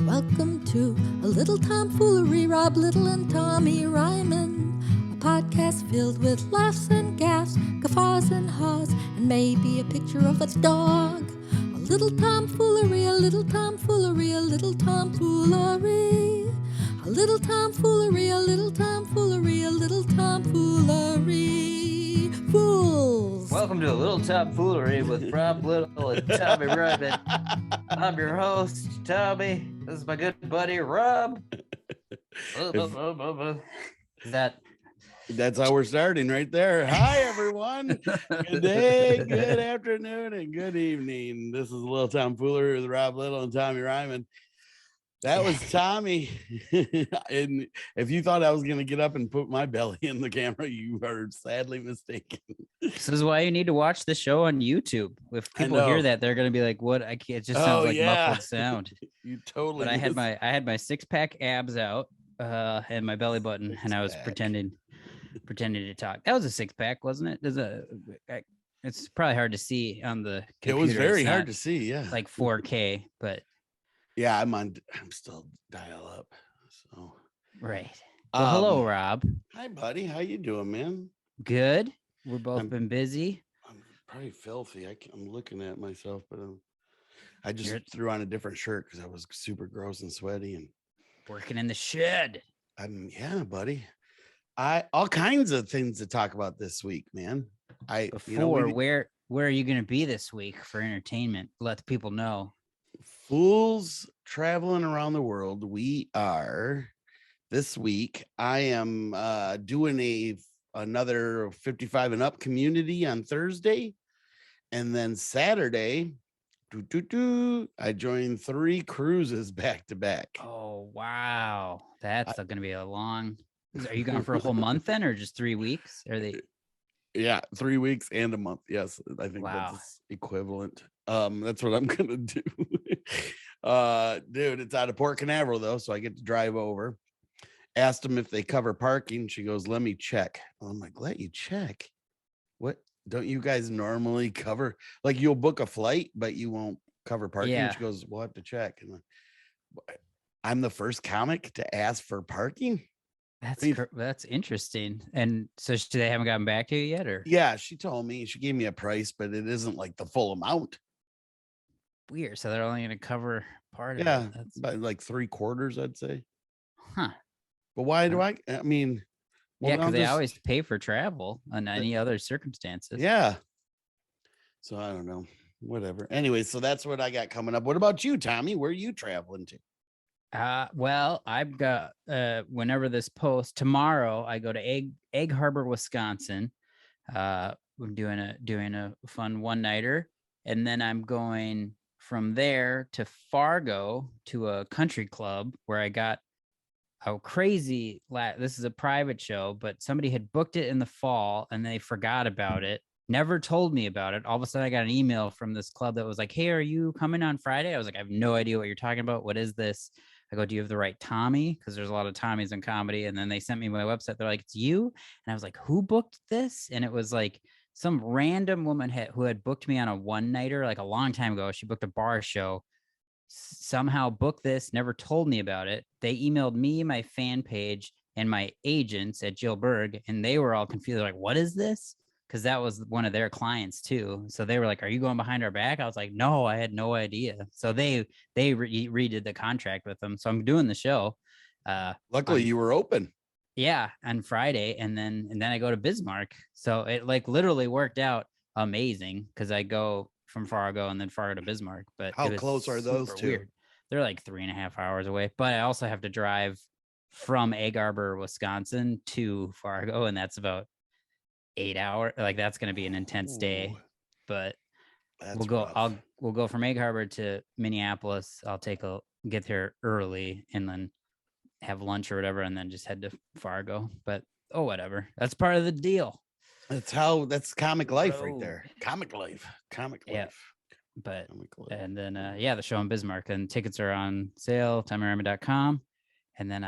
Welcome to a little tomfoolery, Rob Little and Tommy Ryman. A podcast filled with laughs and gaffs, guffaws and haws, and maybe a picture of a dog. A little tomfoolery, a little tomfoolery, a little tomfoolery. A little tomfoolery, a little tomfoolery, a little tomfoolery. Fools! Welcome to a little tomfoolery with Rob Little and Tommy Ryman. I'm your host, Tommy. This is my good buddy, Rob. That's how we're starting right there. Hi, everyone. Good day, good afternoon, and good evening. This is a little tomfoolery with Rob Little and Tommy Ryman. That was Tommy. And if you thought I was going to get up and put my belly in the camera, you are sadly mistaken. This is why you need to watch the show on YouTube. If people hear that, they're going to be like, "What? I can't." It just sounds like muffled sound. You totally. But I had my 6-pack abs out and my belly button, and I was pretending to talk. That was a 6-pack, wasn't it? It's probably hard to see on the computer. It was very hard to see. Yeah, like 4K, but. Yeah, I'm still dial up. So right. Well, hello, Rob. Hi, buddy. How you doing, man? Good. We're both been busy. I'm probably filthy. I'm looking at myself, but I just threw on a different shirt because I was super gross and sweaty and working in the shed. Yeah, buddy. All kinds of things to talk about this week, man. Where are you going to be this week for entertainment? Let the people know. Fools traveling around the world. We are this week. I am doing another 55 and up community on Thursday, and then Saturday, I joined 3 cruises back to back. Oh wow, that's going to be a long. Are you going for a whole month then, or just 3 weeks? Are they? Yeah, 3 weeks and a month. Yes, I think that's equivalent. That's what I'm gonna do. Dude, it's out of Port Canaveral though, so I get to drive over. Asked them if they cover parking. She goes, "Let me check." I'm like, "Let you check? What? Don't you guys normally cover? Like, you'll book a flight, but you won't cover parking?" Yeah. She goes, "We'll have to check." And I'm the first comic to ask for parking. That's interesting. And so they haven't gotten back to you yet, or? Yeah, she told me. She gave me a price, but it isn't like the full amount. Weird. So they're only going to cover part of it. Yeah, but like 3/4, I'd say. Huh. But why do I mean? Well, because they always pay for travel on any other circumstances. Yeah. So I don't know. Whatever. Anyway, so that's what I got coming up. What about you, Tommy? Where are you traveling to? Well, I've got whenever this post tomorrow, I go to Egg Harbor, Wisconsin. I'm doing a fun one-nighter, and then I'm going from there to Fargo to a country club where I got a crazy. This is a private show, but somebody had booked it in the fall and they forgot about it. Never told me about it. All of a sudden, I got an email from this club that was like, "Hey, are you coming on Friday?" I was like, "I have no idea what you're talking about. What is this?" I go, "Do you have the right Tommy?" Because there's a lot of Tommies in comedy. And then they sent me my website. They're like, "It's you." And I was like, "Who booked this?" And it was like some random woman who had booked me on a one-nighter like a long time ago. She booked a bar show, somehow booked this, never told me about it. They emailed me, my fan page, and my agents at Jill Berg, and they were all confused. They're like, "What is this?" Because that was one of their clients too. So they were like, "Are you going behind our back?" I was like, "No, I had no idea." So they redid the contract with them. So I'm doing the show. Luckily, you were open. Yeah, on Friday, and then I go to Bismarck. So it like literally worked out amazing because I go from Fargo and then Fargo to Bismarck. But how close are those two? Weird. They're like 3.5 hours away. But I also have to drive from Egg Harbor, Wisconsin to Fargo, and that's about 8 hours. Like that's going to be an intense day. But we'll go from Egg Harbor to Minneapolis. I'll get there early and then have lunch or whatever, and then just head to Fargo. But whatever. That's part of the deal. That's comic life right there. Comic life. Yeah. But and then the show in Bismarck, and tickets are on sale, TommyRyman.com. And then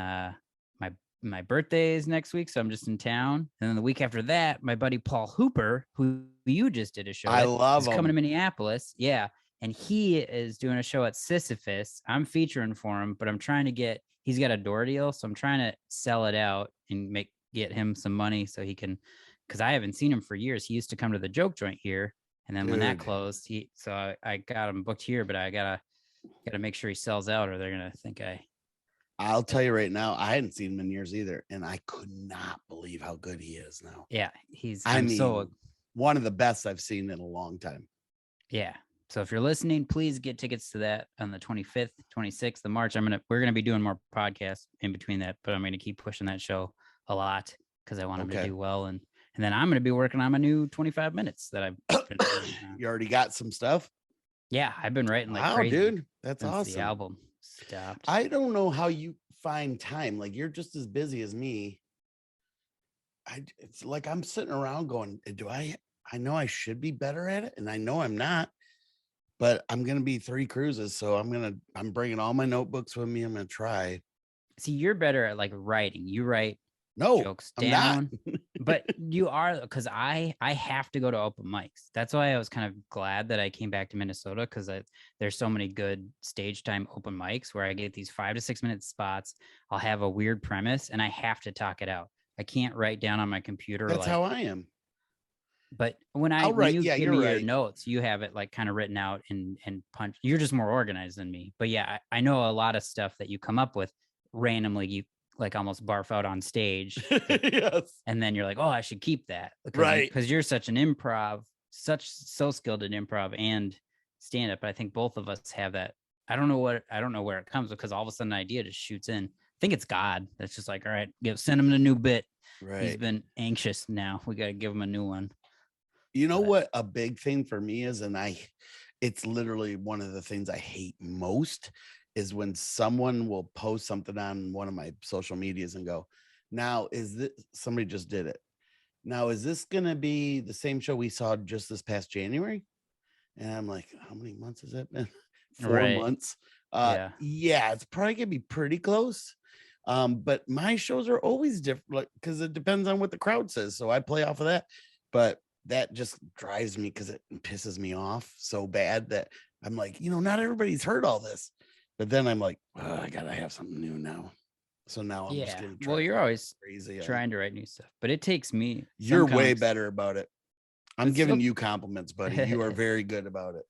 my birthday is next week, so I'm just in town. And then the week after that, my buddy Paul Hooper, who you just did a show, I love him, coming to Minneapolis. Yeah. and he is doing a show at Sisyphus. I'm featuring for him, but I'm trying to he's got a door deal, so I'm trying to sell it out and get him some money so he can, because I haven't seen him for years. He used to come to the Joke Joint here, and then when that Dude. closed, I got him booked here, but I gotta make sure he sells out, or they're gonna think I'll tell you right now, I hadn't seen him in years either, and I could not believe how good he is now. Yeah, one of the best I've seen in a long time. Yeah. So if you're listening, please get tickets to that on the 25th, 26th of March. We're gonna be doing more podcasts in between that, but I'm gonna keep pushing that show a lot because I want him to do well, and then I'm gonna be working on my new 25 minutes that I've been You already got some stuff? Yeah, I've been writing like wow, crazy, dude. That's since awesome. The album stopped. I don't know how you find time. Like, you're just as busy as me. It's like I'm sitting around going, I know I should be better at it, and I know I'm not, but I'm gonna be 3 cruises, so I'm bringing all my notebooks with me. I'm gonna try. See, you're better at like writing. You write No jokes I'm down, not. but you are, because I have to go to open mics. That's why I was kind of glad that I came back to Minnesota, because there's so many good stage time open mics where I get these 5 to 6 minute spots. I'll have a weird premise and I have to talk it out. I can't write down on my computer. That's how I am. But when you give me your notes, you have it like kind of written out and punch. You're just more organized than me. But yeah, I know a lot of stuff that you come up with randomly. You like almost barf out on stage. Yes. And then you're like, oh, I should keep that. Because you're such an so skilled in improv and stand up. I think both of us have that. I don't know where it comes, because all of a sudden an idea just shoots in. I think it's God that's just like, all right, send him a new bit. Right. He's been anxious now. We got to give him a new one. You know what a big thing for me is, and it's literally one of the things I hate most, is when someone will post something on one of my social medias and go, now is this, somebody just did it. Now, is this going to be the same show we saw just this past January? And I'm like, how many months has that been? 4 months. Yeah, it's probably going to be pretty close. But my shows are always different because it depends on what the crowd says. So I play off of that, but that just drives me because it pisses me off so bad that I'm like, not everybody's heard all this. But then I'm like, I gotta have something new now. So now I'm just gonna try. Well, you're always trying to write new stuff, but it takes me. You're way better about it. I'm giving you compliments, buddy. You are very good about it.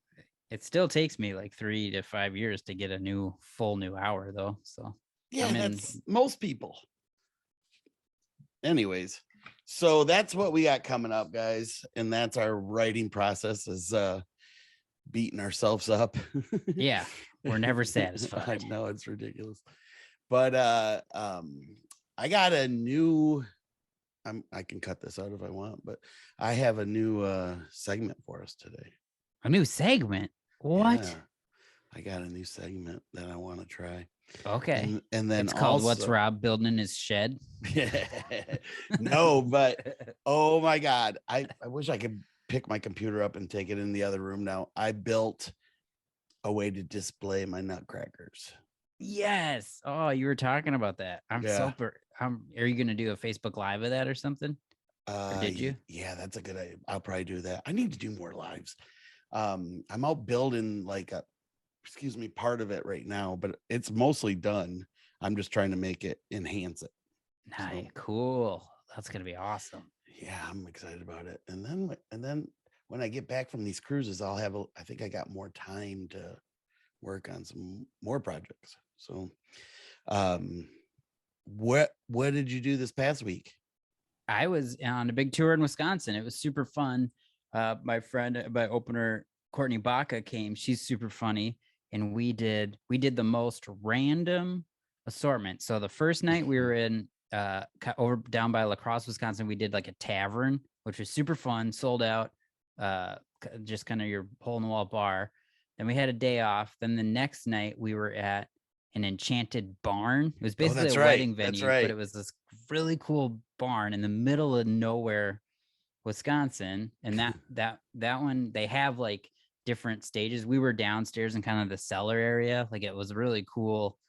It still takes me like 3 to 5 years to get a full new hour, though. So yeah, that's most people. Anyways, so that's what we got coming up, guys, and that's our writing process, is beating ourselves up. Yeah, we're never satisfied. I know, it's ridiculous, but I got a new I can cut this out if I want, but I have a new segment for us today. A new segment? What? Yeah, I got a new segment that I want to try. Okay. And then it's called What's Rob Building in His Shed? No, but oh my God. I wish I could pick my computer up and take it in the other room now. I built a way to display my nutcrackers. Yes. Oh, you were talking about that. Are you going to do a Facebook Live of that or something? Or did you? Yeah, that's a good idea. I'll probably do that. I need to do more lives. I'm out building part of it right now, but it's mostly done. I'm just trying to enhance it. Nice. So, cool. That's going to be awesome. Yeah, I'm excited about it. And then when I get back from these cruises, I think I got more time to work on some more projects. So, what did you do this past week? I was on a big tour in Wisconsin. It was super fun. My opener, Courtney Baca, came. She's super funny. And we did the most random assortment. So the first night we were in down by La Crosse, Wisconsin, we did like a tavern, which was super fun, sold out, just kind of your hole in the wall bar. Then we had a day off. Then the next night we were at an enchanted barn. It was basically a wedding venue, but it was this really cool barn in the middle of nowhere, Wisconsin. And that one, they have like different stages. We were downstairs in kind of the cellar area. Like, it was really cool.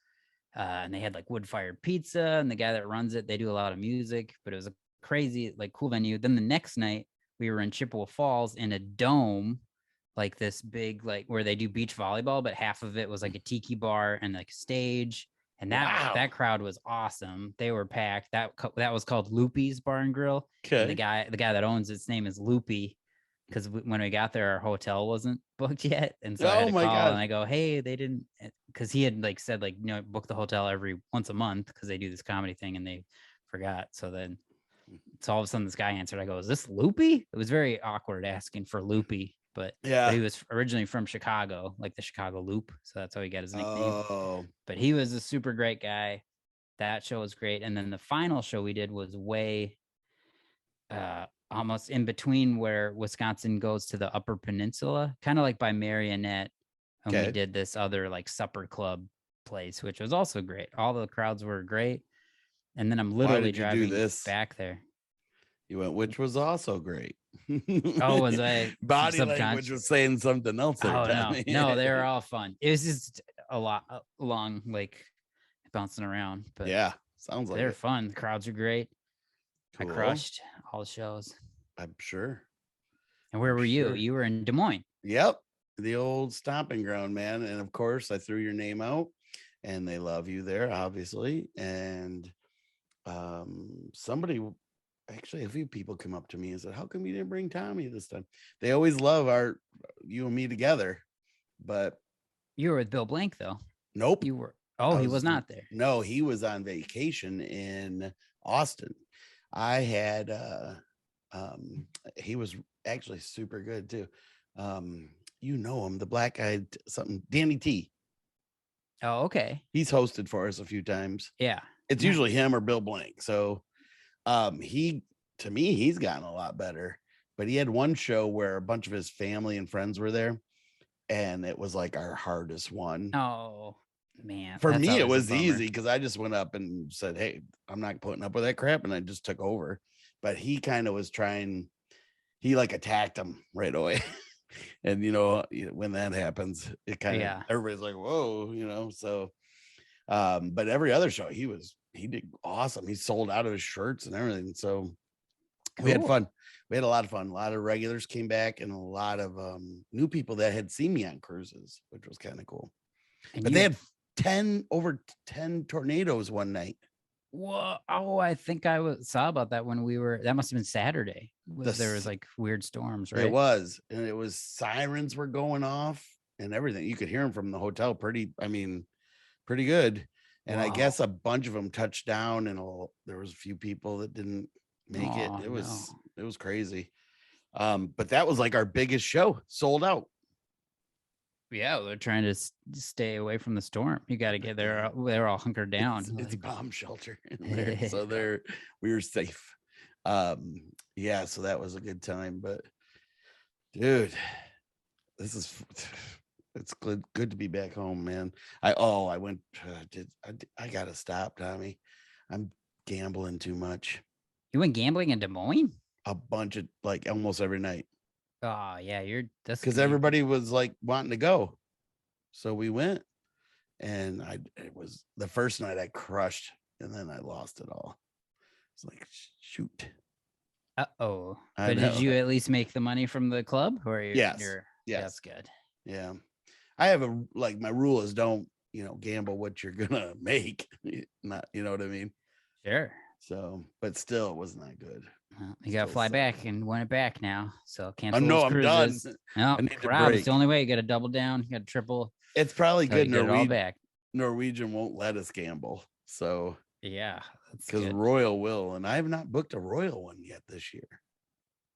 And they had like wood-fired pizza, and the guy that runs it, they do a lot of music, but it was a crazy, like, cool venue. Then the next night we were in Chippewa Falls in a dome, like this big, like where they do beach volleyball, but half of it was like a tiki bar and like a stage. And Wow. that crowd was awesome. They were packed. That was called Loopy's Bar and Grill. Okay. And the guy that owns its name is Loopy, because when we got there, our hotel wasn't booked yet, and so I had to call and I go, hey, they didn't, because he had like said like, you know, book the hotel every once a month because they do this comedy thing, and they forgot. So then, so all of a sudden this guy answered. I go, is this Loopy? It was very awkward asking for Loopy, but he was originally from Chicago, like the Chicago Loop, so that's how he got his nickname. Oh, but he was a super great guy. That show was great. And then the final show we did was way almost in between where Wisconsin goes to the Upper Peninsula, kind of like by Marionette. And we did this other like supper club place, which was also great. All the crowds were great. And then I'm literally driving back there. You went, which was also great. Oh, was I? Body language was saying something else there. Oh, no, they were all fun. It was just a lot long, like bouncing around. But yeah, sounds like they're fun. The crowds are great. Cool. I crushed all the shows. I'm sure. And where were you? You were in Des Moines. Yep. The old stomping ground, man. And of course, I threw your name out, and they love you there, obviously. And somebody, actually, a few people come up to me and said, how come you didn't bring Tommy this time? They always love you and me together. But you were with Bill Blank, though. Nope. You were. Oh, he was not there. No, he was on vacation in Austin. I had he was actually super good too. You know him, the black guy, something, Danny T. Oh, okay. He's hosted for us a few times. Yeah. It's usually him or Bill Blank. So to me, he's gotten a lot better. But he had one show where a bunch of his family and friends were there, and it was like our hardest one. Oh, man. For me, it was easy because I just went up and said, hey, I'm not putting up with that crap. And I just took over. But he kind of was trying, he like attacked him right away. And, you know, when that happens, it kind of, everybody's like, whoa, you know, so, but every other show he did awesome. He sold out of his shirts and everything. So we had fun. We had a lot of fun. A lot of regulars came back and a lot of new people that had seen me on cruises, which was kind of cool. And but they had over 10 tornadoes one night. Whoa. Oh, I think I saw about that when that must have been Saturday. There was like weird storms, right? It was. And it was, sirens were going off and everything. You could hear them from the hotel pretty good. And I guess a bunch of them touched down, and there was a few people that didn't make it. It was crazy. But that was like our biggest show, sold out. Yeah, they're trying to stay away from the storm. You got to get there. They're all hunkered down. It's bomb shelter in there, so we were safe. Yeah, so that was a good time. But dude, it's good to be back home, man. I gotta stop, Tommy. I'm gambling too much. You went gambling in Des Moines? A bunch of, like, almost every night. Oh yeah, that's because everybody was like wanting to go, so we went, and it was the first night I crushed, and then I lost it all. It's like, shoot. Uh-oh. But did you at least make the money from the club? Or yes, that's good. Yeah, I have my rule is don't gamble what you're gonna make. Not, you know what I mean? Sure. So, but still, it was not good. Well, you got to fly back and win it back now. So cancel no, those cruises. I'm done. No, Rob, it's the only way. You got to double down. You got to triple. It's probably good. Norwegian won't let us gamble. So yeah, because Royal will, and I have not booked a Royal one yet this year.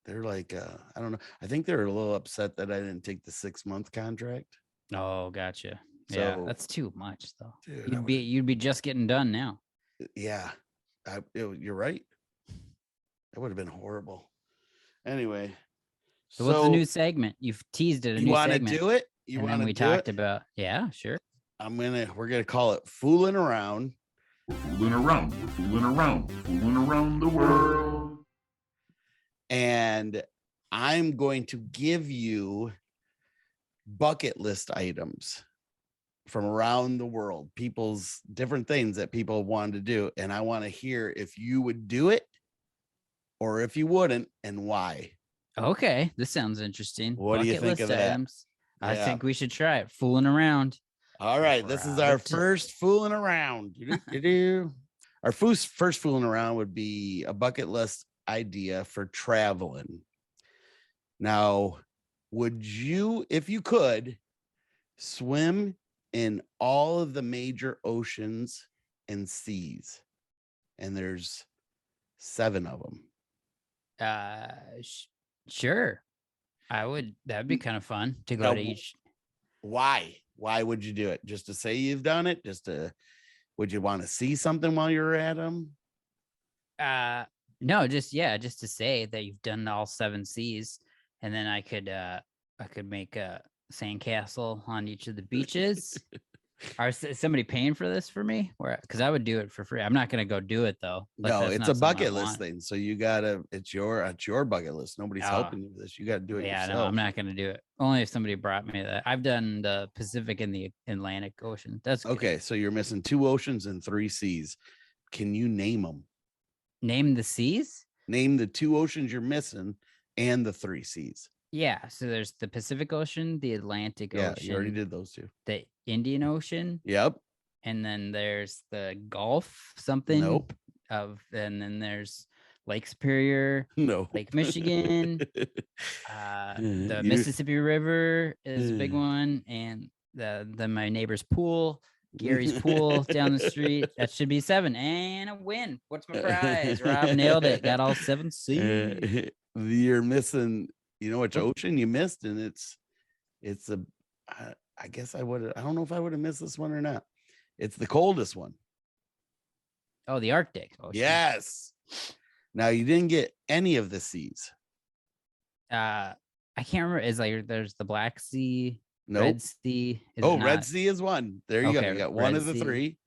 They're like, I don't know. I think they're a little upset that I didn't take the 6-month contract. Oh, gotcha. So, yeah, that's too much though. Dude, you'd be just getting done now. Yeah, you're right. That would have been horrible. Anyway, so what's the new segment? You've teased it. You want to do it? We talked about. Yeah, sure. We're gonna call it Fooling Around. We're fooling around. We're fooling around. Fooling around the world. And I'm going to give you bucket list items from around the world, people's different things that people want to do, and I want to hear if you would do it or if you wouldn't and why. Okay, this sounds interesting. What do you Bucket think of list that? items. I Yeah. think we should try it. Fooling around. All right, this is our Robert. first fooling around. Our first fooling around would be a bucket list idea for traveling. Now, would you, if you could, swim in all of the major oceans and seas? And there's 7 of them. Sure. I would. That'd be kind of fun to go Now, to each. Why? Why would you do it? Just to say you've done it? Would you want to see something while you're at them? No, just to say that you've done all 7 seas, and then I could make a sandcastle on each of the beaches. Is somebody paying for this for me? Because I would do it for free. I'm not gonna go do it though. No, that's it's not a something I bucket list want. thing. So you gotta, it's your bucket list. Nobody's helping you with this. You gotta do it Yeah, yourself. no, I'm not gonna do it. Only if somebody brought me that. I've done the Pacific and the Atlantic Ocean. That's good. Okay. So you're missing 2 oceans and 3 seas. Can you name them? Name the seas? Name the 2 oceans you're missing and the 3 seas. Yeah. So there's the Pacific Ocean, the Atlantic Yeah, Ocean. you already did those 2. The Indian Ocean. Yep. And then there's the Gulf something. Nope. And then there's Lake Superior. No. Lake Michigan. The Mississippi River is a big one, and the my neighbor's pool, Gary's pool down the street. That should be 7 and a win. What's my prize? Rob nailed it. Got all 7 C's. You're missing. You know which ocean you missed, and it's a. I guess I don't know if I would have missed this one or not. It's the coldest one. Oh, the Arctic Ocean. Yes. Now you didn't get any of the seas. I can't remember. Is there's the Black Sea, Nope. Red Sea. Red Sea is one. There you go. You got one Red of the Sea. 3.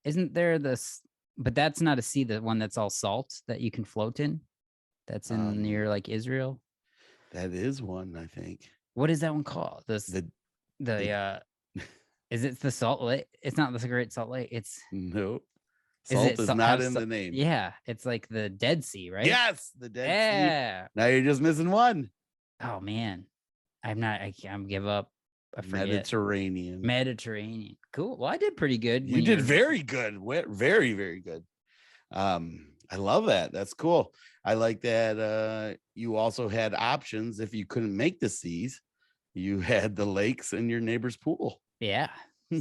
Isn't there this? But that's not a sea. The one that's all salt that you can float in. That's in near like Israel. That is one, I think. What is that one called? Is it the Salt Lake? It's not the Great Salt Lake. It's nope. Salt is not in the name. Yeah, it's like the Dead Sea, right? Yes, the Dead Sea. Yeah. Now you're just missing one. Oh man, I'm give up. I forget. Mediterranean. Cool. Well, I did pretty good. You did very good. Very, very good. I love that. That's cool. I like that. You also had options if you couldn't make the seas. You had the lakes and your neighbor's pool. Yeah.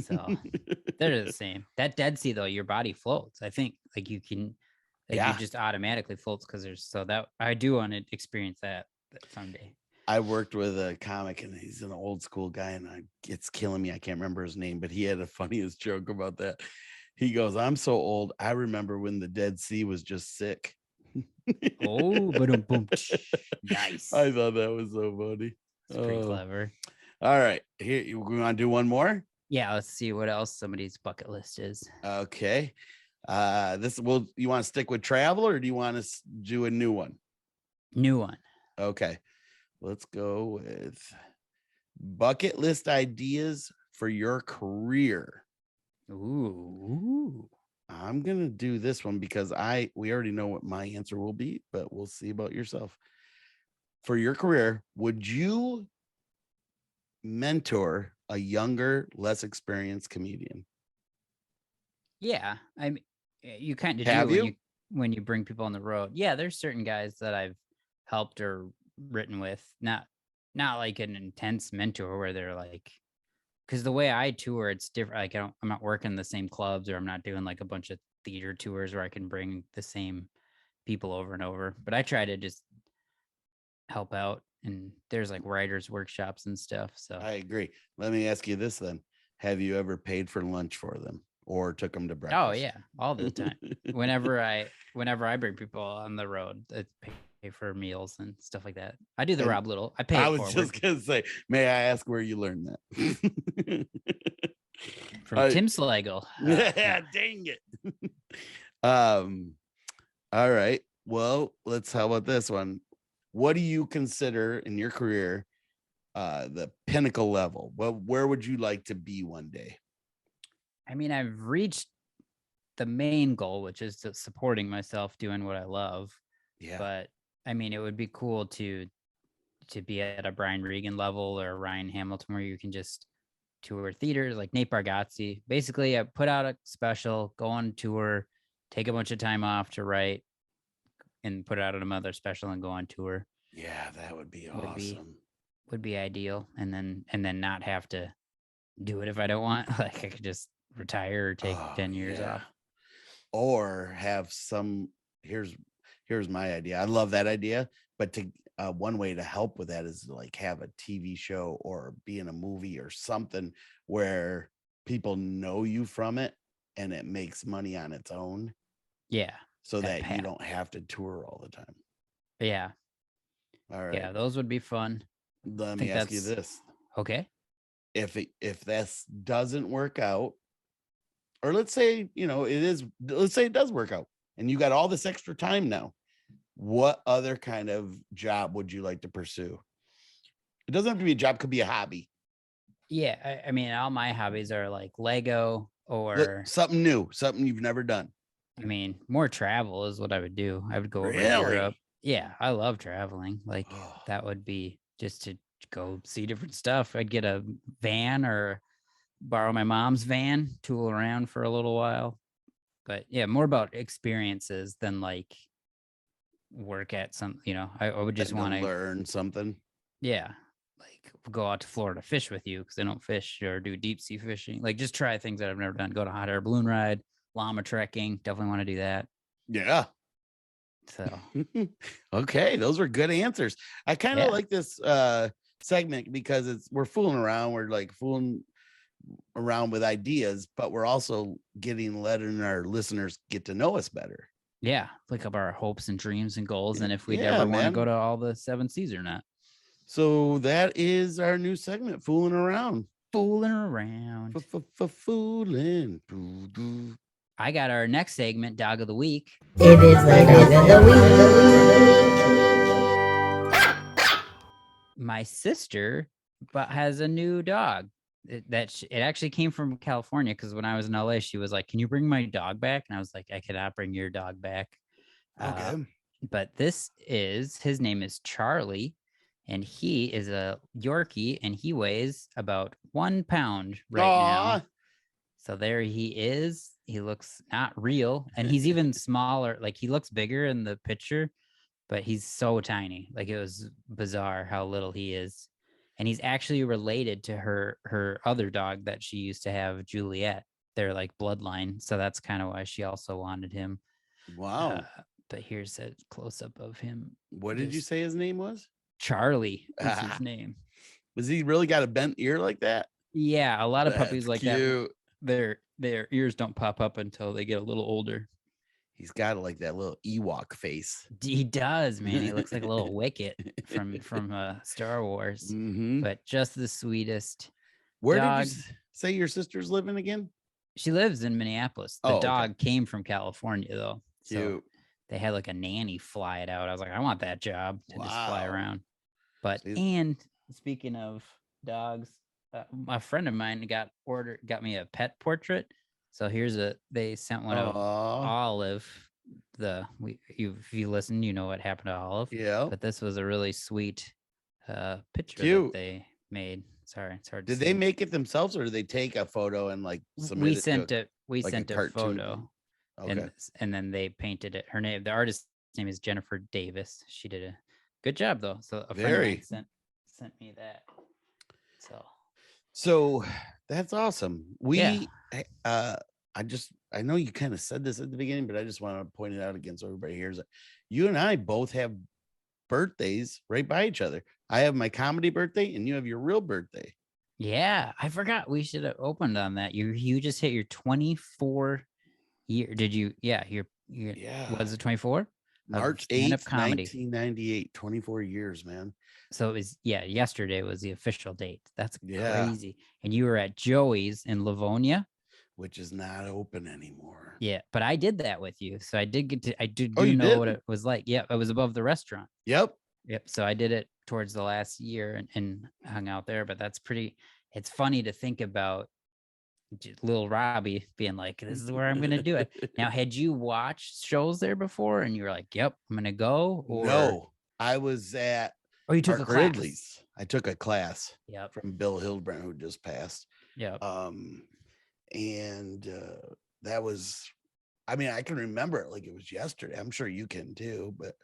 So they're the same. That Dead Sea though, your body floats. I think like you can, you just automatically floats because I do want to experience that someday. I worked with a comic and he's an old school guy and it's killing me. I can't remember his name, but he had the funniest joke about that. He goes, "I'm so old. I remember when the Dead Sea was just sick." Oh, boom. Nice. I thought that was so funny. It's pretty clever. All right. Here, we want to do one more? Yeah, let's see what else somebody's bucket list is. Okay. You want to stick with travel or do you want to do a new one? New one. Okay. Let's go with bucket list ideas for your career. Ooh. I'm going to do this one because we already know what my answer will be, but we'll see about yourself. For your career, would you mentor a younger, less experienced comedian? Yeah, I mean, you kind of Have do when you bring people on the road. Yeah, there's certain guys that I've helped or written with, not like an intense mentor where they're like, because the way I tour, it's different. Like I'm not working the same clubs, or I'm not doing like a bunch of theater tours where I can bring the same people over and over. But I try to just help out, and there's like writers' workshops and stuff. So I agree. Let me ask you this then: have you ever paid for lunch for them or took them to breakfast? Oh yeah, all the time. whenever I bring people on the road, I pay for meals and stuff like that. I do the Rob Little. I pay. I was just gonna say, may I ask where you learned that? From Tim Slagle. Yeah, dang it. All right. Well, how about this one? What do you consider in your career the pinnacle level? Well, where would you like to be one day? I mean, I've reached the main goal, which is supporting myself doing what I love. Yeah. But I mean, it would be cool to be at a Brian Regan level or a Ryan Hamilton where you can just tour theaters like Nate Bargatze. Basically, I put out a special, go on tour, take a bunch of time off to write, and put out another special and go on tour. Yeah, that would be Would be- awesome. Would be ideal, and then not have to do it if I don't want. Like I could just retire or take 10 years off. Or have some. Here's my idea. I love that idea, but to one way to help with that is to like have a TV show or be in a movie or something where people know you from it and it makes money on its own. Yeah. So that that you path. don't have to tour all the time. Yeah. All right. Yeah, those would be fun. Let me ask you this. Okay. If this doesn't work out, or let's say, let's say it does work out and you got all this extra time now, what other kind of job would you like to pursue? It doesn't have to be a job, could be a hobby. Yeah, I mean, all my hobbies are like Lego or something new, something you've never done. I mean, more travel is what I would do. I would go over to Really? Europe. Yeah, I love traveling. Like that would be just to go see different stuff. I'd get a van or borrow my mom's van, tool around for a little while. But yeah, more about experiences than like work at some, I would just want to learn something. Yeah. Like go out to Florida, fish with you because I don't fish or do deep sea fishing. Like just try things that I've never done. Go to hot air balloon ride, llama trekking. Definitely want to do that. Yeah. So okay, those were good answers. I kind of like this segment because we're fooling around. We're like fooling around with ideas, but we're also letting our listeners get to know us better. Yeah, like about our hopes and dreams and goals, and if we'd ever want to go to all the 7 seas or not. So that is our new segment, fooling around. Fooling around. Fooling. I got our next segment, Dog of the Week. It is the Dog of the Week. My sister has a new dog. It actually came from California because when I was in LA, she was like, "Can you bring my dog back?" And I was like, "I cannot bring your dog back." Okay. But his name is Charlie, and he is a Yorkie, and he weighs about 1 pound now. So there he is. He looks not real, and he's even smaller. Like he looks bigger in the picture, but he's so tiny. Like it was bizarre how little he is. And he's actually related to her other dog that she used to have, Juliet. They're like bloodline. So that's kind of why she also wanted him. Wow. But here's a close-up of him. What did you say his name was? Charlie is his name. Was he really got a bent ear like that? Yeah, a lot of puppies like cute. that. Their ears don't pop up until they get a little older. He's got like that little Ewok face. He does, man. He looks like a little Wicket from Star Wars, but just the sweetest. Where did you say your sister's living again? She lives in Minneapolis. The dog came from California though. So cute. They had like a nanny fly it out. I was like, I want that job to just fly around. But and speaking of dogs, a friend of mine got me a pet portrait. So they sent one of Olive. If you listen, you know what happened to Olive. Yeah. But this was a really sweet picture that they made. Sorry, it's hard to see. Did they make it themselves or did they take a photo and like submit it? We sent a photo. Okay. And then they painted it. Her name, the artist's name is Jennifer Davis. She did a good job though. So a friend of mine sent me that. So that's awesome. I know you kind of said this at the beginning, but I just want to point it out again so everybody hears it. You and I both have birthdays right by each other. I have my comedy birthday and you have your real birthday. Yeah, I forgot. We should have opened on that. You just hit your 24 year. Did you? Yeah, was it 24? March 8th, 1998, 24 years, man. So it was, yesterday was the official date. That's crazy. And you were at Joey's in Livonia, which is not open anymore. Yeah, but I did that with you. So I did know what it was like. Yeah, it was above the restaurant. Yep. So I did it towards the last year and hung out there, but it's funny to think about little Robbie being like, this is where I'm going to do it. Now, had you watched shows there before and you were like, yep, I'm going to go? Or... I was at Oh, you took Mark a class. Ridley's. I took a class Yep. from Bill Hildebrand, who just passed. Yep. And that was, I mean, I can remember it like it was yesterday. I'm sure you can too, but.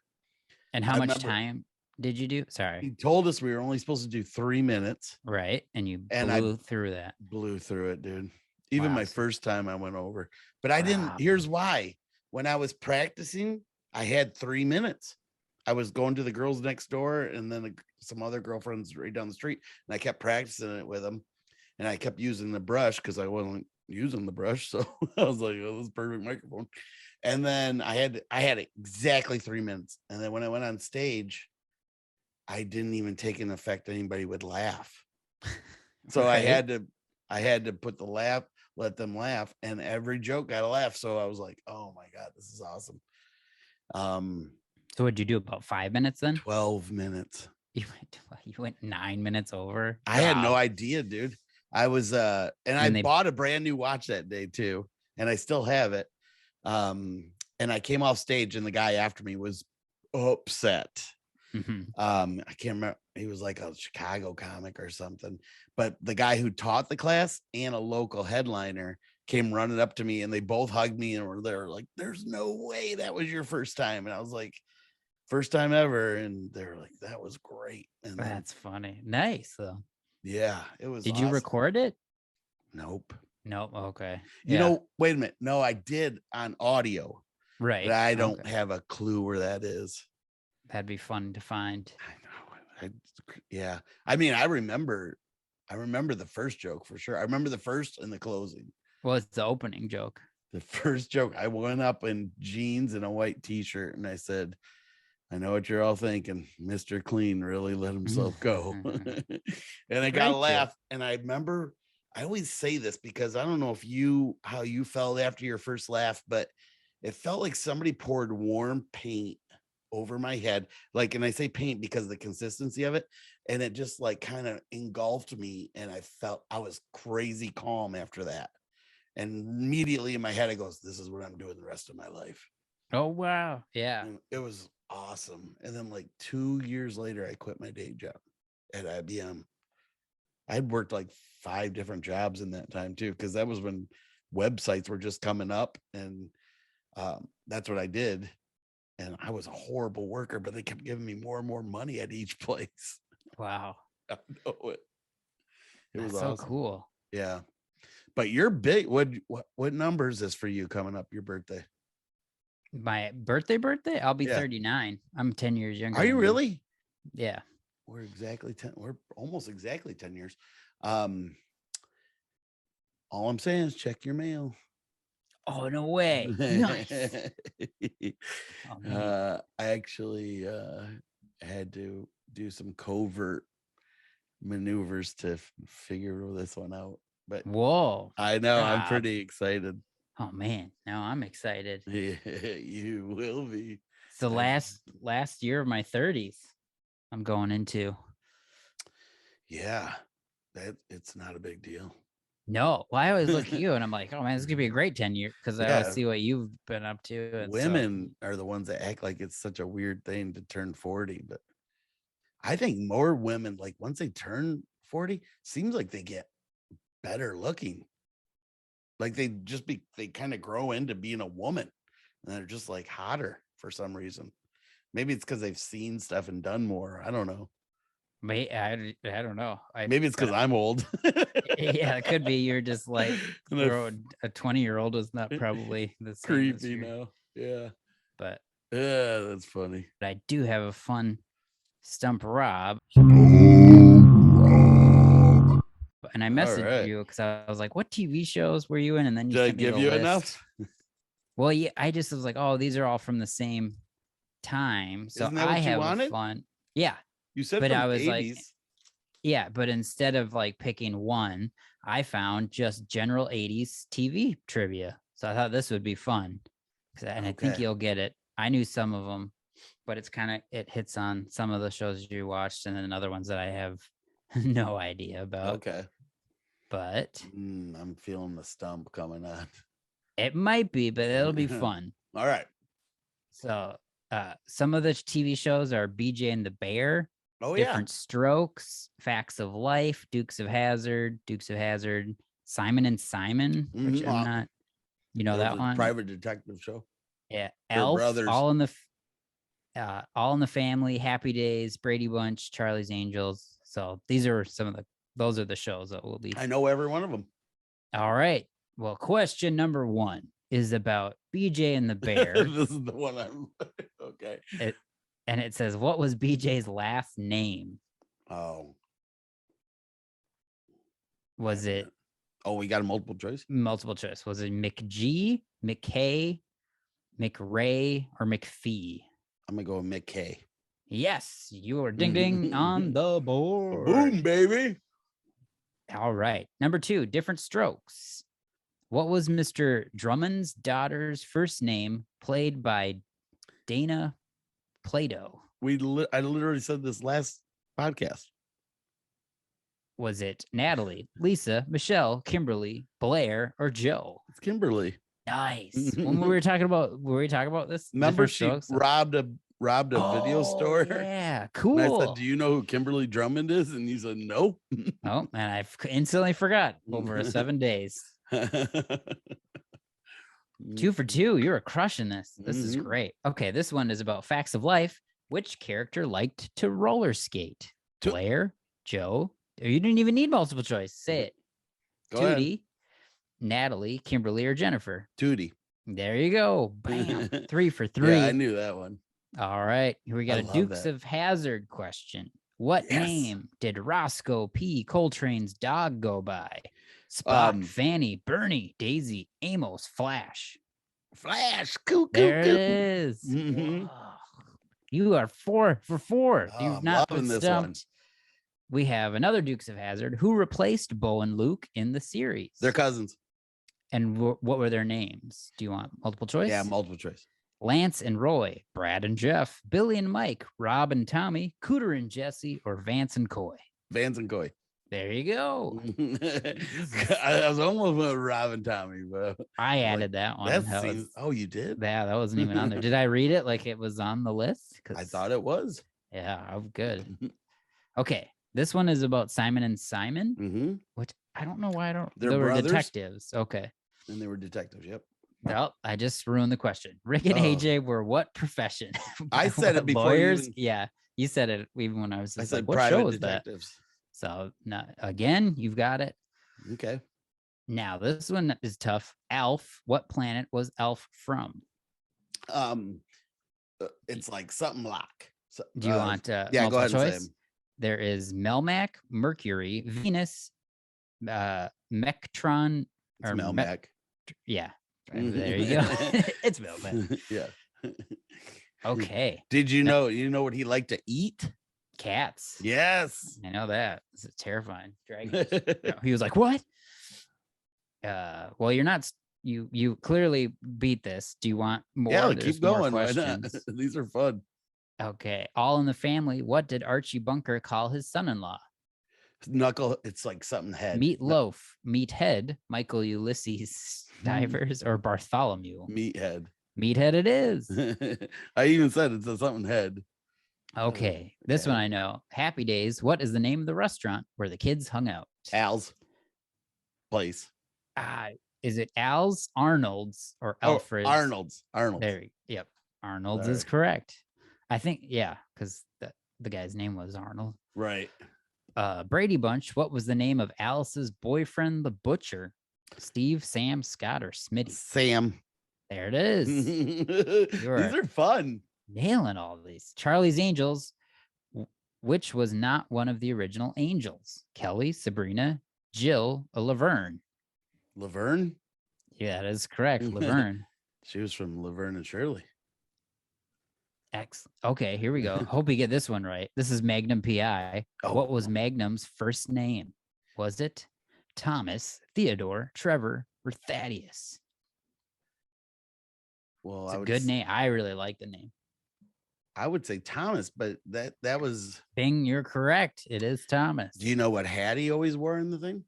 And how I much remember time did you do? He Sorry. told us we were only supposed to do 3 minutes. Right. And you And blew through that. Blew through it, dude. Even Wow. my first time I went over, but I didn't. Here's why. When I was practicing, I had 3 minutes. I was going to the girls next door and then some other girlfriends right down the street, and I kept practicing it with them. And I kept using the brush because I wasn't using the brush. So I was like, oh, this is a perfect microphone. And then I had exactly 3 minutes. And then when I went on stage, I didn't even take an effect anybody would laugh. So Right. I had to put the laugh, let them laugh, and every joke got a laugh. So I was like, oh my God, this is awesome. So what'd you do, about 5 minutes then? 12 minutes. You went 9 minutes over. I had no idea, dude. I was and I they- bought a brand new watch that day too, and I still have it. And I came off stage and the guy after me was upset. Mhm. I can't remember, he was like a Chicago comic or something, but the guy who taught the class and a local headliner came running up to me and they both hugged me and they were like, there's no way that was your first time. And I was like, first time ever. And they were like, that was great. And then, That's funny. Nice though. yeah, it was. Did you record it? Nope. Nope. Okay. You know, wait a minute. No, I did on audio. Right. But I don't have a clue where that is. That'd be fun to find. I know. Yeah. I mean, I remember the first joke for sure. I remember the first and the closing. Well, it's the opening joke. The first joke, I went up in jeans and a white t-shirt and I said, I know what you're all thinking. Mr. Clean really let himself go. And I got a laugh. And I remember, I always say this because I don't know how you felt after your first laugh, but it felt like somebody poured warm paint over my head. Like, and I say paint because of the consistency of it. And it just like kind of engulfed me. And I felt I was crazy calm after that. And immediately in my head, it goes, this is what I'm doing the rest of my life. Oh, wow. Yeah. And it was awesome. And then like 2 years later, I quit my day job at IBM. I'd worked like 5 different jobs in that time too, because that was when websites were just coming up. And that's what I did. And I was a horrible worker, but they kept giving me more and more money at each place. Wow. I know it. It was so awesome. Cool. Yeah. But you're big. What number is this for you coming up, your birthday? My birthday? I'll be 39. I'm 10 years younger. Are you really? Yeah. We're almost exactly 10 years. All I'm saying is check your mail. Oh, no way. Nice. I actually had to do some covert maneuvers to figure this one out. But whoa, I know I'm pretty excited. Oh man, now I'm excited. Yeah, you will be. It's the last year of my 30s I'm going into. Yeah, it's not a big deal. No, well, I always look at you and I'm like, oh man, this is gonna be a great 10 years because I always see what you've been up to. And women are the ones that act like it's such a weird thing to turn 40, but I think more women, like once they turn 40, seems like they get better looking. Like they kind of grow into being a woman and they're just like hotter for some reason. Maybe it's because they've seen stuff and done more. I don't know. I don't know. Maybe it's because I'm old. Yeah, it could be. You're just like a 20-year-old is not probably the same creepy now. Yeah. But yeah, that's funny. But I do have a fun Stump Rob. And I messaged you because I was like, what TV shows were you in? And then you did I give you list. Enough? Well, yeah, I just was like, oh, these are all from the same time. So I have fun. Yeah. You said, but I was 80s. like, yeah, but instead of like picking one, I found just general 80s TV trivia. So I thought this would be fun. And I think you'll get it. I knew some of them, but it hits on some of the shows you watched and then other ones that I have no idea about. Okay. But I'm feeling the stump coming on. It might be, but it'll be fun. All right. So Some of the TV shows are BJ and the Bear, Oh Different Strokes, Facts of Life, Dukes of Hazzard, Simon and Simon, which I'm not, you know, that one. Private detective show. Yeah, They're Elf, brothers. All in the Family, Happy Days, Brady Bunch, Charlie's Angels. So these are those are the shows that will be. I know every one of them. All right. Well, question number 1 is about BJ and the Bear. This is the one I'm okay. And it says, what was BJ's last name? Oh. Was it? Oh, we got a multiple choice? Multiple choice. Was it McG, McKay, McRae, or McPhee? I'm going to go with McKay. Yes, you are ding ding on the board. Boom, baby. All right. Number 2, Different Strokes. What was Mr. Drummond's daughter's first name, played by Dana Plato? I literally said this last podcast. Was it Natalie, Lisa, Michelle, Kimberly, Blair, or Joe? It's Kimberly. Nice. When we were talking about this, Remember, Different she Strokes? robbed a video store. Yeah, cool. And I said, "Do you know who Kimberly Drummond is?" And you said, "No." Oh, and I instantly forgot over 7 days. 2 for 2. You're crushing this. This is great. Okay, this one is about facts of life. Which character liked to roller skate? Blair, Joe. You didn't even need multiple choice. Say it. Go Tootie, ahead. Natalie, Kimberly, or Jennifer? Tootie. There you go. Bam. 3 for 3. Yeah, I knew that one. All right. Here we got I a love Dukes that. of Hazzard question. What name did Roscoe P. Coltrane's dog go by? Spot, Fanny, Bernie, Daisy, Amos, Flash. Flash. Coo, There it coo. is. Mhm. Whoa. You are 4 for 4. Oh, You've I'm not loving been this one. stumped. We have another Dukes of Hazzard. Who replaced Bo and Luke in the series? They're cousins. And what were their names? Do you want multiple choice? Yeah, multiple choice. Lance and Roy, Brad and Jeff, Billy and Mike, Rob and Tommy, Cooter and Jesse, or Vance and Coy? Vance and Coy. There you go. I was almost with Rob and Tommy, but I added that one. oh, you did? Yeah, that wasn't even on there. Did I read it like it was on the list? I thought it was. Yeah, I'm good. Okay, this one is about Simon and Simon, which I don't know why I don't. They're they were brothers? detectives. Okay. And they were detectives. Yep. Well, I just ruined the question. Rick and AJ were what profession? I said it before. Lawyers. Yeah, you said it even when I was. I Just said like, what private show is that? detectives. So now again, you've got it. Okay. Now this one is tough. Alf. What planet was Alf from? It's like something lock. So, Do you want yeah, multiple go ahead choice? and say 'em. There is Melmac, Mercury, Venus, Mectron, It's or Melmac. yeah. There you go. It's Melmac. Yeah. Okay. Did you know what he liked to eat? Cats. Yes. I know that. This is terrifying. Dragons. No, he was like, what? Well, you're not. You clearly beat this. Do you want more? Yeah, There's keep more going. Why not? questions. These are fun. Okay. All in the Family. What did Archie Bunker call his son-in-law? Knuckle. It's like something head. Meatloaf, Meathead, Michael Ulysses Stivers, or Bartholomew? Meathead. Meathead it is. I even said it's a something head. Okay. This one I know. Happy Days. What is the name of the restaurant where the kids hung out? Al's place. Is it Al's, Arnold's, or Alfred's? Arnold's. There. Yep. Arnold's There. is correct. I think, yeah, because the guy's name was Arnold. Right. Brady Bunch. What was the name of Alice's boyfriend, the butcher? Steve, Sam, Scott, or Smitty? Sam. There it is. These are fun. Nailing all these. Charlie's Angels. Which was not one of the original angels? Kelly, Sabrina, Jill, or Laverne? Laverne. Yeah, that is correct. Laverne. She was from Laverne and Shirley. Excellent. Okay, here we go. Hope we get this one right. This is Magnum PI. Oh. What was Magnum's first name? Was it Thomas, Theodore, Trevor, or Thaddeus? Well, It's a good name. I really like the name. I would say Thomas, but that was. Bing, you're correct. It is Thomas. Do you know what hat he always wore in the thing?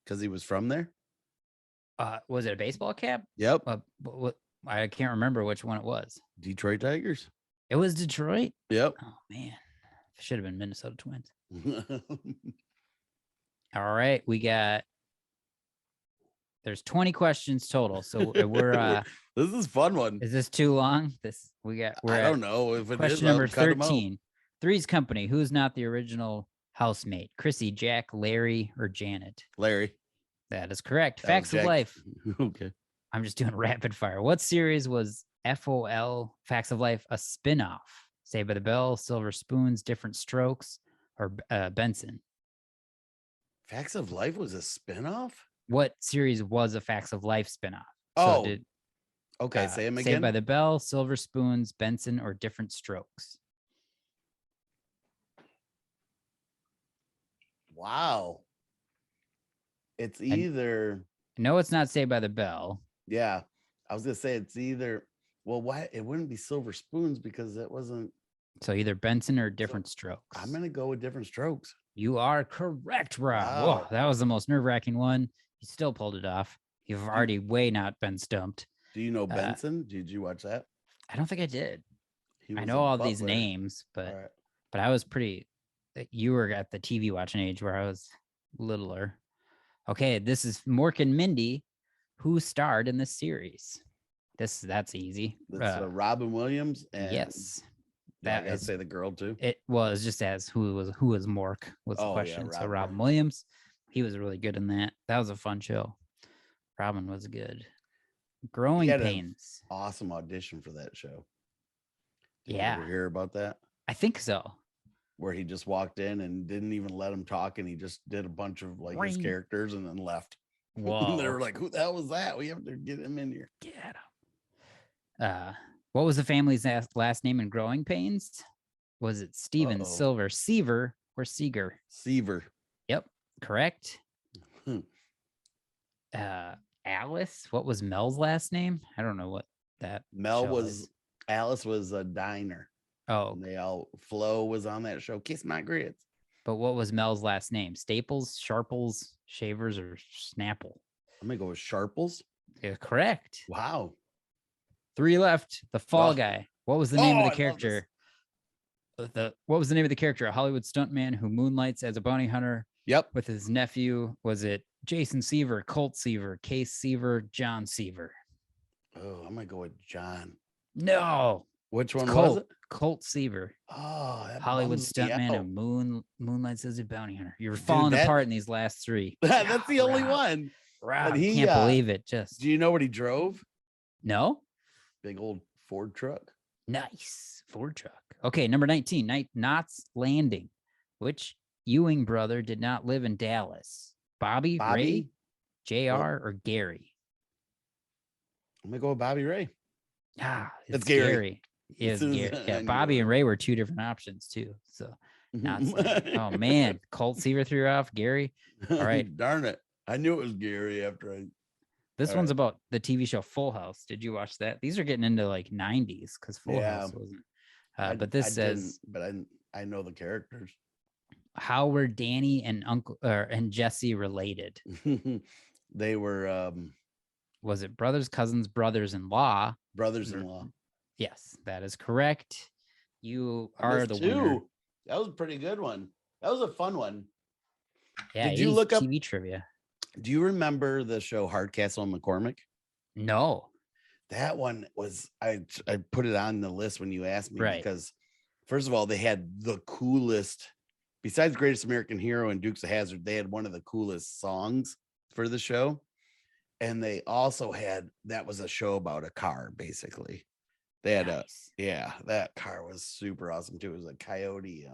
Because he was from there. Was it a baseball cap? Yep. What I can't remember which one it was. Detroit Tigers. It was Detroit. Yep. Oh man, should have been Minnesota Twins. All right, there's 20 questions total. So we're this is a fun one. is this too long? I don't know if it is. Question number 13. Three's Company. Who's not the original housemate? Chrissy, Jack, Larry, or Janet? Larry. That is correct. That Facts was of Life. Okay. I'm just doing rapid fire. What series was FOL, Facts of Life, a spinoff? Saved by the Bell, Silver Spoons, Different Strokes, or Benson? Facts of Life was a spinoff? What series was a Facts of Life spinoff? Oh, okay. Say them again. Saved by the Bell, Silver Spoons, Benson, or Different Strokes? Wow. It's either. No, it's not Saved by the Bell. Yeah. I was going to say it's either. Well, why? It wouldn't be Silver Spoons because that wasn't. So either Benson or Different Strokes. I'm going to go with Different Strokes. You are correct, Rob. Wow. Whoa, that was the most nerve-wracking one. You still pulled it off. You've already way not been stumped. Do you know Benson? Did you watch that? I don't think I did. He I was know a all these butler. names, but All right. I was you were at the TV watching age where I was littler. Okay, this is Mork and Mindy. Who starred in this series? That's easy. That's Robin Williams. And yes. I gotta say the girl too. It was just as who was Mork was the question. Yeah, so Robin Williams, he was really good in that. That was a fun show. Robin was good. Growing Pains. Awesome audition for that show. Did Yeah. you ever hear about that? I think so. Where he just walked in and didn't even let him talk, and he just did a bunch of like his characters and then left. Whoa. They were like, "Who the hell was that? We have to get him in here." Get him. What was the family's last name in Growing Pains? Was it Steven, Silver, Seaver, or Seeger? Seaver. Yep, correct. Alice. What was Mel's last name? I don't know what that. Alice was a diner. Oh, And Flo was on that show. Kiss my grits. but what was Mel's last name? Staples, Sharples, Shavers, or Snapple? I'm gonna go with Sharples. Yeah, correct. Wow. 3 left. The Fall Oh. Guy. What was the name of I the love character? What was the name of the character? A Hollywood stuntman who moonlights as a bounty hunter Yep. with his nephew. Was it Jason Seaver, Colt Seaver, Case Seaver, John Seaver? Oh, I'm gonna go with John. No. Which one Colt. was it? Colt Seaver. Oh, that Hollywood bums me stuntman out. who moonlights as a bounty hunter. You're falling apart in these last 3. That's the only Rob. one. Rob, But he, can't believe it. Just Do you know what he drove? no. Big old Ford truck. Nice Ford truck. Okay, number 19, Knott's Landing. Which Ewing brother did not live in Dallas? Bobby? Ray, JR, or Gary? I'm gonna go with Bobby Ray. It's Gary. Gary. It was As soon as Gary. I Yeah, knew Bobby it. and Ray were 2 different options too. So Knott's Landing. Oh man, Colt Seaver threw off Gary. All right. Darn it. I knew it was Gary after I. This All one's right. about the TV show Full House. Did you watch that? These are getting into like 90s because Full House wasn't. But this says, but I know the characters. how were Danny and and Jesse related? They were Was it brothers, cousins, brothers-in-law? brothers-in-law. Yes, that is correct. You I are missed the 2. winner. That was a pretty good one. That was a fun one. Yeah, Did you 80s look up- TV trivia? Do you remember the show Hardcastle and McCormick? No. That one was I put it on the list when you asked me Right. because first of all, they had the coolest, besides Greatest American Hero and Dukes of Hazzard, they had one of the coolest songs for the show. And they also that was a show about a car, basically. They had Nice. that car was super awesome too. It was a Coyote.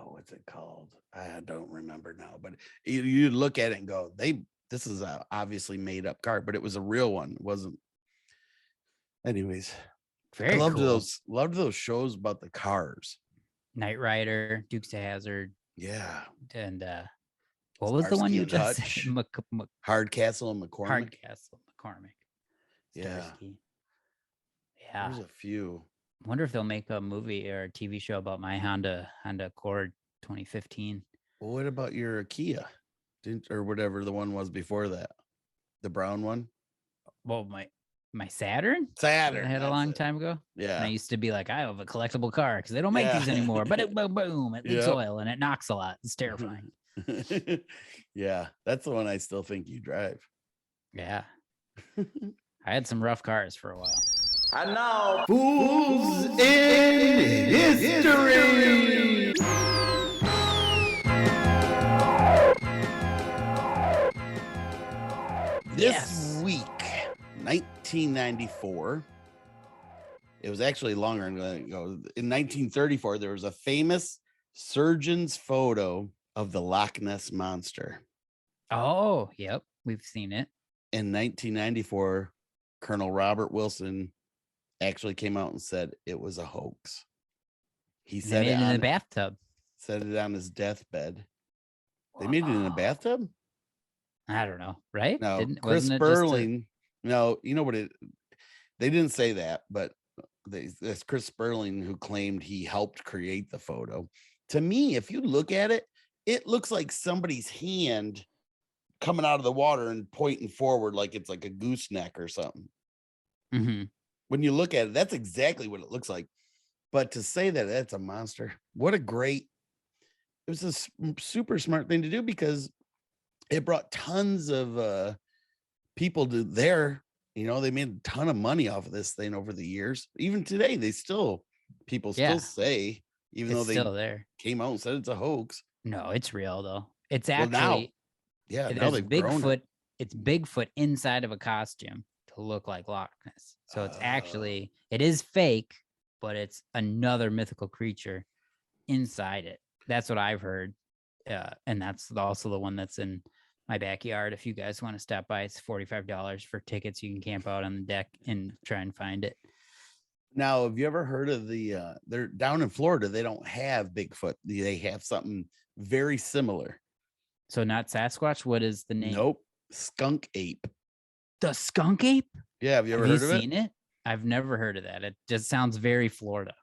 What's it called? I don't remember now, but you look at it and go, this is a obviously made up car, but it was a real one. It wasn't. Anyways, Very I loved cool. those shows about the cars. Knight Rider, Dukes of Hazzard, Yeah, and what was the one Starsky you and just Hutch. said? Hardcastle and McCormick. Hardcastle, McCormick. Yeah. Starsky. Yeah. There's a few. Wonder if they'll make a movie or a TV show about my Honda Accord 2015. Well, what about your Kia? Or whatever the one was before that, the brown one? Well, my my Saturn Saturn. I had a that's long it. time ago. Yeah. And I used to be like, I have a collectible car because they don't make Yeah. these anymore. But it boom, boom, it leaks Yep. oil and it knocks a lot. It's terrifying. Yeah, that's the one I still think you drive. Yeah. I had some rough cars for a while. And now, Fools in History. This week, 1994. It was actually longer ago. In 1934, there was a famous surgeon's photo of the Loch Ness Monster. Oh, yep. We've seen it. In 1994, Colonel Robert Wilson actually came out and said it was a hoax. He They said made it it in on the bathtub. said it on his deathbed. They made it in a bathtub? I don't know, right? No, Wasn't Chris it just Sperling. No, you know what it? They didn't say that, but that's Chris Sperling who claimed he helped create the photo. To me, if you look at it, it looks like somebody's hand coming out of the water and pointing forward like it's like a gooseneck or something. When you look at it, that's exactly what it looks like. But to say that that's a monster, what a great, it was a super smart thing to do because it brought tons of people to there. You know, they made a ton of money off of this thing over the years. Even today, people still say, even it's though they still there. came out and said it's a hoax. No, it's real though. It's Well, now, actually yeah, now there's they've grown Bigfoot. it. It's Bigfoot inside of a costume to look like Loch Ness. So it's actually it is fake, but it's another mythical creature inside it. That's what I've heard. And that's also the one that's in my backyard. If you guys want to stop by, it's $45 for tickets. You can camp out on the deck and try and find it. Now, have you ever heard of they're down in Florida, they don't have Bigfoot. They have something very similar. So not Sasquatch. What is the name? Nope. Skunk ape. The skunk ape? Yeah. Have you ever heard of seen it? I've never heard of that. It just sounds very Florida.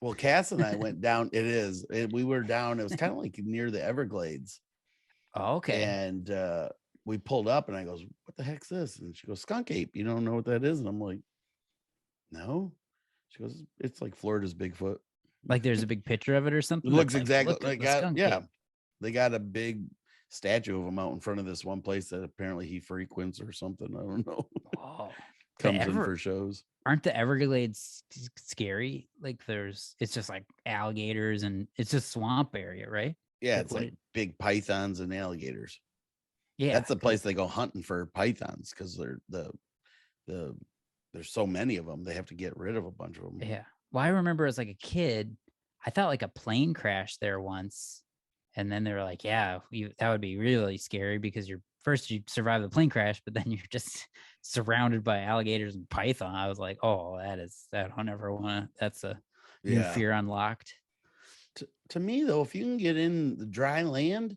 Well, Cass and I went down. We were down. It was kind of like near the Everglades. Oh, okay. And we pulled up and I goes, what the heck's this? And she goes, skunk ape. You don't know what that is? And I'm like, no. She goes, it's like Florida's Bigfoot. Like there's a big picture of it or something. It looks like, exactly look at like the that. skunk Yeah. ape. They got a big statue of him out in front of this one place that apparently he frequents or something. I don't know. Whoa. Comes in for shows. Aren't the Everglades scary? Like it's just like alligators and it's just swamp area, right? Yeah, Like it's like big pythons and alligators. Yeah. That's the place they go hunting for pythons because there's so many of them. They have to get rid of a bunch of them. Yeah. Well, I remember as like a kid, I thought like a plane crashed there once. And then they were like, yeah, that would be really scary because you survive the plane crash, but then you're just surrounded by alligators and python. I was like, oh, that I'll never want to. That's a new fear unlocked. To me, though, if you can get in the dry land,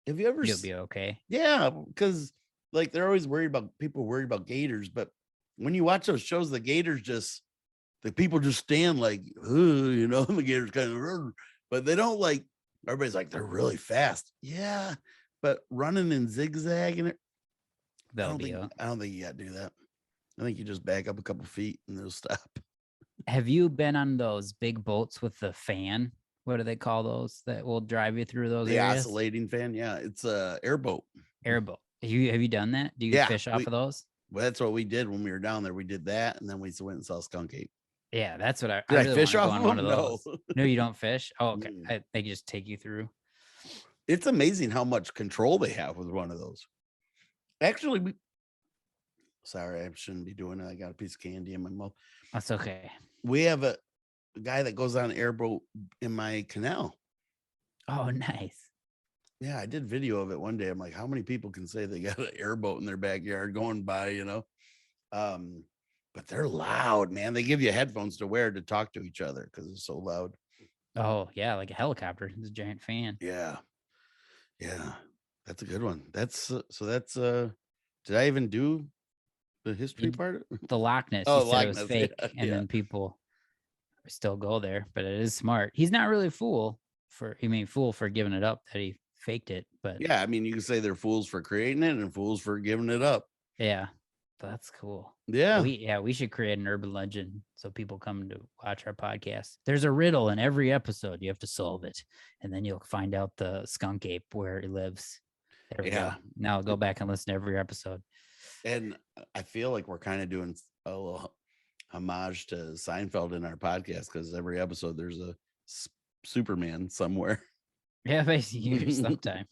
have you ever? You'll be okay. Yeah, because like they're always worried about gators, but when you watch those shows, the gators the people just stand like, you know, the gators kind of, but they don't like. Everybody's like they're really fast. Yeah, but running and zigzagging it. I don't think you got to do that. I think you just back up a couple feet and they'll stop. Have you been on those big boats with the fan? What do they call those that will drive you through those areas? Oscillating fan. Yeah, it's a airboat. Airboat. Have you done that? Do you fish off of those? Well, that's what we did when we were down there. We did that, and then we went and saw skunk ape. Yeah, that's what I really fish off on one of those. No. No, you don't fish. Oh, okay. They just take you through. It's amazing how much control they have with one of those. Actually, sorry, I shouldn't be doing it. I got a piece of candy in my mouth. That's okay. We have a guy that goes on an airboat in my canal. Oh, nice. Yeah, I did video of it one day. I'm like, how many people can say they got an airboat in their backyard going by, you know? But they're loud, man. They give you headphones to wear to talk to each other because it's so loud. Oh, yeah, like a helicopter. It's a giant fan. Yeah. Yeah. That's a good one. That's did I even do the history part? The Loch Ness. Oh, you said it was fake, and then people still go there, but it is smart. He's not really fool for giving it up that he faked it, but yeah, I mean, you can say they're fools for creating it and fools for giving it up. Yeah. That's cool. Yeah. We should create an urban legend so people come to watch our podcast. There's a riddle in every episode. You have to solve it, and then you'll find out the skunk ape where he lives. There we go. Now I'll go back and listen to every episode. And I feel like we're kind of doing a little homage to Seinfeld in our podcast, because every episode there's a Superman somewhere. Yeah, basically sometimes.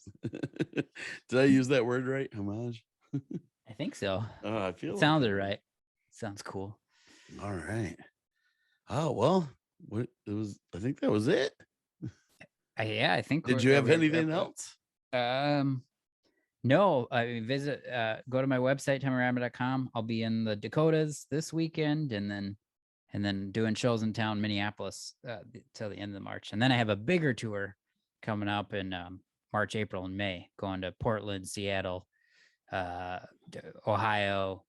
Did I use that word right? Homage? I think so. I feel It sounded right. Sounds cool. All right. Oh, well, I think that was it. I think. Did you have anything else? No, I visit, go to my website, TommyRyman.com. I'll be in the Dakotas this weekend, and then doing shows in town, Minneapolis, till the end of March. And then I have a bigger tour coming up in March, April, and May, going to Portland, Seattle, Ohio,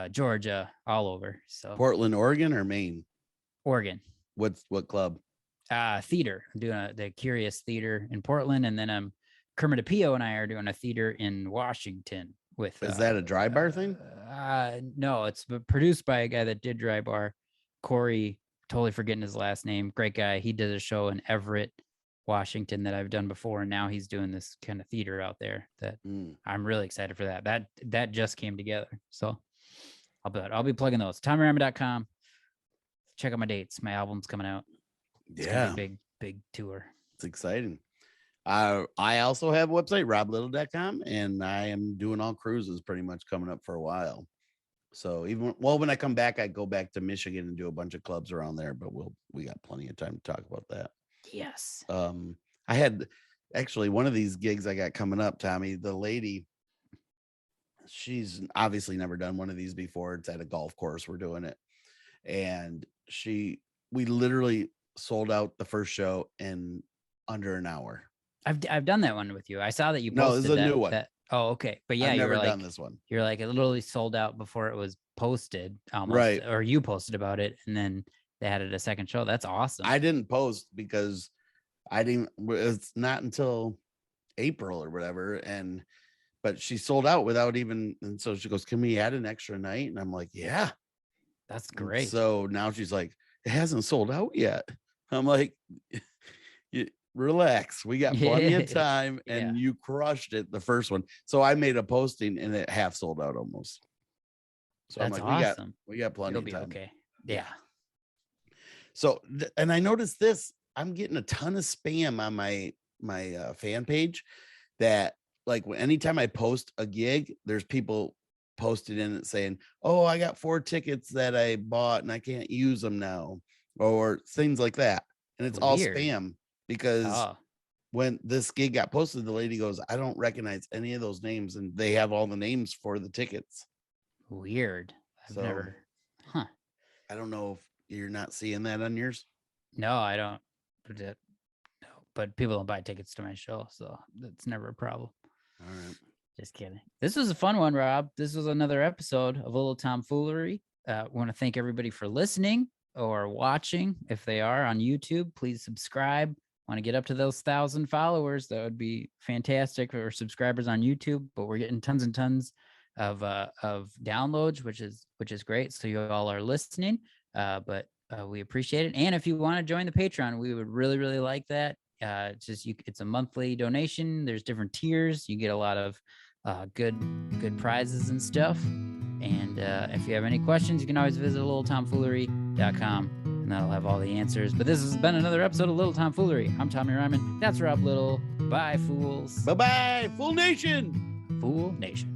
Georgia, all over. So Portland, Oregon, or Maine? Oregon. What club? Theater. I'm doing the Curious Theater in Portland, and then Kermit Apio and I are doing a theater in Washington with. Is that a dry bar thing? No, it's produced by a guy that did dry bar, Corey. Totally forgetting his last name. Great guy. He did a show in Everett, Washington that I've done before, and now he's doing this kind of theater out there that I'm really excited for. That just came together. So I'll be plugging those. TommyRyman.com. Check out my dates. My album's coming out. It's gonna be a big tour. It's exciting. I also have a website, roblittle.com, and I am doing all cruises pretty much coming up for a while. So when I come back, I go back to Michigan and do a bunch of clubs around there, but we got plenty of time to talk about that. Yes. I had actually one of these gigs I got coming up, Tommy. The lady, she's obviously never done one of these before. It's at a golf course. We're doing it. And we literally sold out the first show in under an hour. I've done that one with you. I saw that you posted. No, this is a new one. Oh, okay. But yeah, I've never you were done this one. You're like, it literally sold out before it was posted, almost, right? Or you posted about it, and then they added a second show. That's awesome. I didn't post because it's not until April or whatever, but she sold out without even. And so she goes, "Can we add an extra night?" And I'm like, "Yeah, that's great." And so now she's like, "It hasn't sold out yet." I'm like, relax, we got plenty of time, and you crushed it the first one. So I made a posting and it half sold out almost. So that's I'm like, awesome. we got plenty of time. Okay. Yeah. So and I noticed this, I'm getting a ton of spam on my fan page that, like, anytime I post a gig, there's people posted in it saying, "Oh, I got 4 tickets that I bought and I can't use them now," or things like that. And it's all spam. Because when this gig got posted, the lady goes, "I don't recognize any of those names," and they have all the names for the tickets. Weird. I've never. I don't know if you're not seeing that on yours. No, I don't. No, but people don't buy tickets to my show, so that's never a problem. All right. Just kidding. This was a fun one, Rob. This was another episode of Little Tom Foolery. I want to thank everybody for listening or watching. If they are on YouTube, please subscribe. Want to get up to those 1,000 followers? That would be fantastic for subscribers on YouTube. But we're getting tons and tons of downloads, which is great. So you all are listening, but we appreciate it. And if you want to join the Patreon, we would really, really like that. It's a monthly donation. There's different tiers. You get a lot of good prizes and stuff. And if you have any questions, you can always visit littletomfoolery.com. and that'll have all the answers. But this has been another episode of Little Tom Foolery. I'm Tommy Ryman. That's Rob Little. Bye, fools. Bye-bye, Fool Nation. Fool Nation.